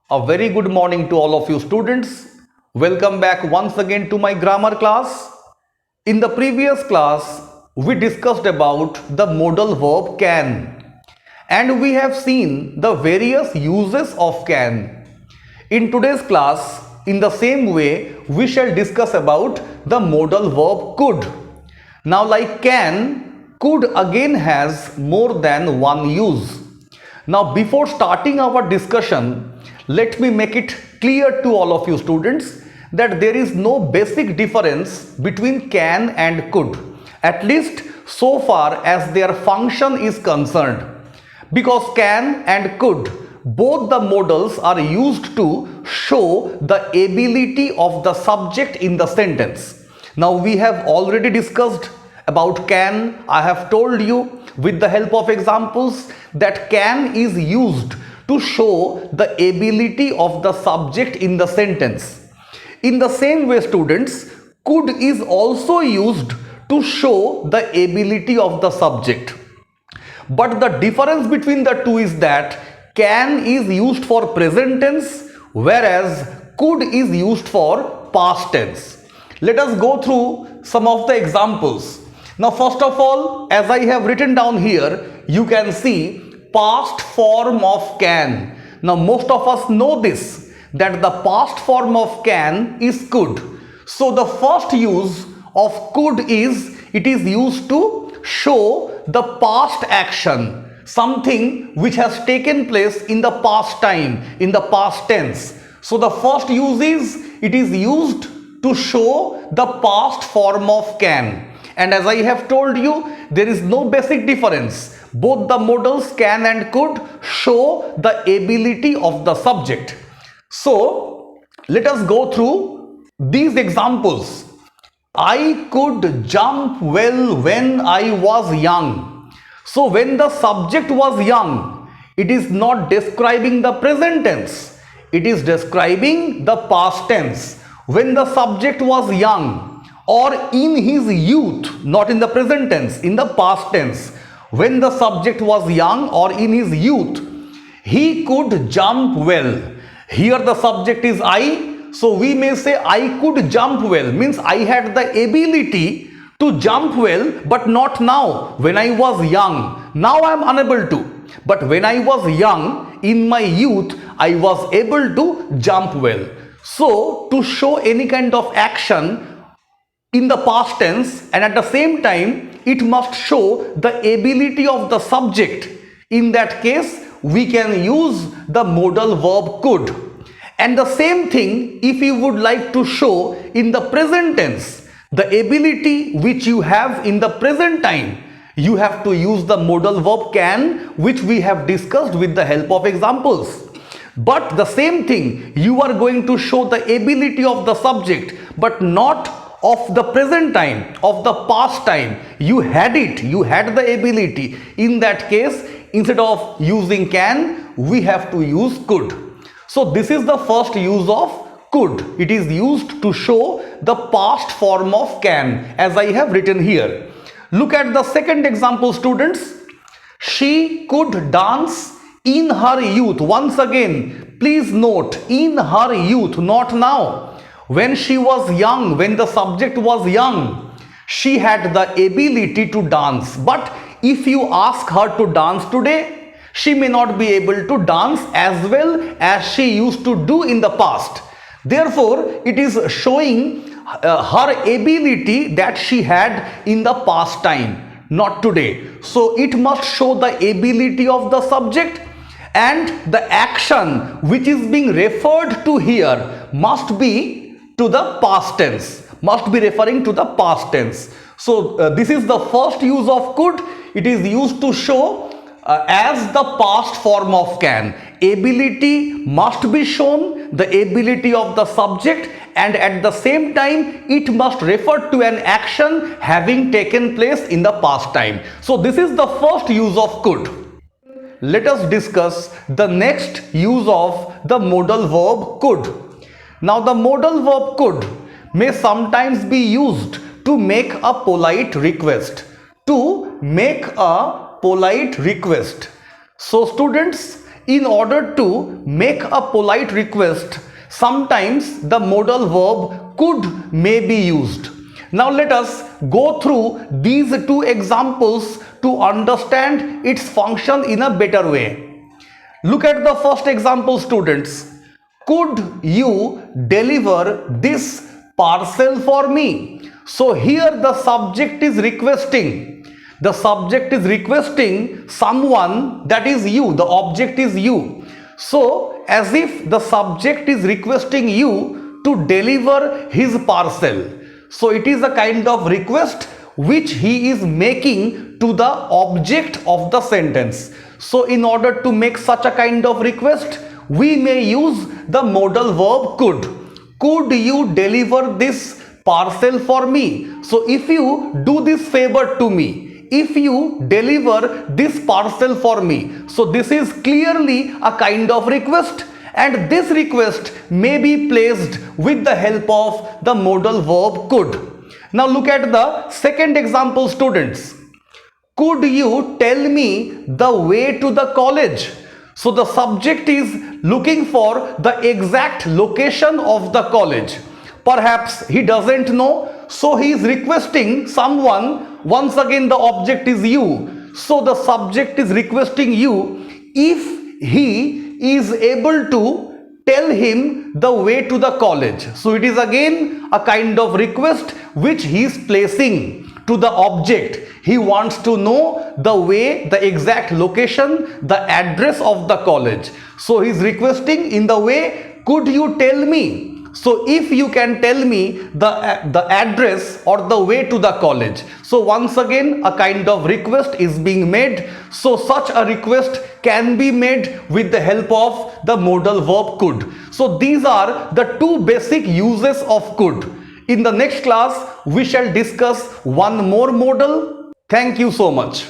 A very good morning to all of you students. Welcome back once again to my grammar class. In the previous class, we discussed about the modal verb can and we have seen the various uses of can. In today's class, in the same way, we shall discuss about the modal verb could. Now like can, could again has more than one use. Now before starting our discussion, let me make it clear to all of you students that there is no basic difference between can and could, at least so far as their function is concerned, because can and could, both the modals are used to show the ability of the subject in the sentence. Now we have already discussed about can. I have told you with the help of examples that can is used to show the ability of the subject in the sentence. In the same way, students, could is also used to show the ability of the subject. But the difference between the two is that can is used for present tense, whereas could is used for past tense. Let us go through some of the examples. Now, first of all, as I have written down here, you can see past form of can. Now, most of us know this, that the past form of can is could. So, the first use of could is, it is used to show the past action, something which has taken place in the past time, in the past tense. So, the first use is, it is used to show the past form of can. And as I have told you, there is no basic difference. Both the modals can and could show the ability of the subject. So, let us go through these examples. I could jump well when I was young. So, when the subject was young, it is not describing the present tense. It is describing the past tense. When the subject was young, or in his youth, not in the present tense, in the past tense. When the subject was young or in his youth, he could jump well. Here the subject is I, so we may say I could jump well, means I had the ability to jump well, but not now, when I was young. Now I am unable to. But when I was young, in my youth, I was able to jump well. So, to show any kind of action in the past tense, and at the same time it must show the ability of the subject, in that case we can use the modal verb could. And the same thing if you would like to show in the present tense the ability which you have in the present time, you have to use the modal verb can, which we have discussed with the help of examples. But the same thing, you are going to show the ability of the subject, but not of the present time, of the past time. You had it, you had the ability. In that case, instead of using can, we have to use could. So this is the first use of could. It is used to show the past form of can, as I have written here. Look at the second example, students. She could dance in her youth. Once again, please note, in her youth, not now. When she was young, when the subject was young, she had the ability to dance. But if you ask her to dance today, she may not be able to dance as well as she used to do in the past. Therefore, it is showing her ability that she had in the past time, not today. So, it must show the ability of the subject, and the action which is being referred to here must be to the past tense, must be referring to the past tense. So this is the first use of could. It is used to show as the past form of can. Ability must be shown, the ability of the subject, and at the same time it must refer to an action having taken place in the past time. So this is the first use of could. Let us discuss the next use of the modal verb could. Now, the modal verb could may sometimes be used to make a polite request. To make a polite request. So, students, in order to make a polite request, sometimes the modal verb could may be used. Now let us go through these two examples to understand its function in a better way. Look at the first example, students. Could you deliver this parcel for me? So here the subject is requesting. The subject is requesting someone, that is you. The object is you. So as if the subject is requesting you to deliver his parcel. So it is a kind of request which he is making to the object of the sentence. So in order to make such a kind of request, we may use the modal verb could. Could you deliver this parcel for me? So if you do this favor to me, if you deliver this parcel for me, so this is clearly a kind of request, and this request may be placed with the help of the modal verb could. Now look at the second example, students. Could you tell me the way to the college? So the subject is looking for the exact location of the college. Perhaps he doesn't know, so he is requesting someone. Once again the object is you. So the subject is requesting you if he is able to tell him the way to the college. So it is again a kind of request which he is placing to the object. He wants to know the way, the exact location, the address of the college. So he is requesting in the way, could you tell me? So if you can tell me the address or the way to the college. So once again a kind of request is being made. So such a request can be made with the help of the modal verb could. So these are the two basic uses of could. In the next class we shall discuss one more modal. Thank you so much.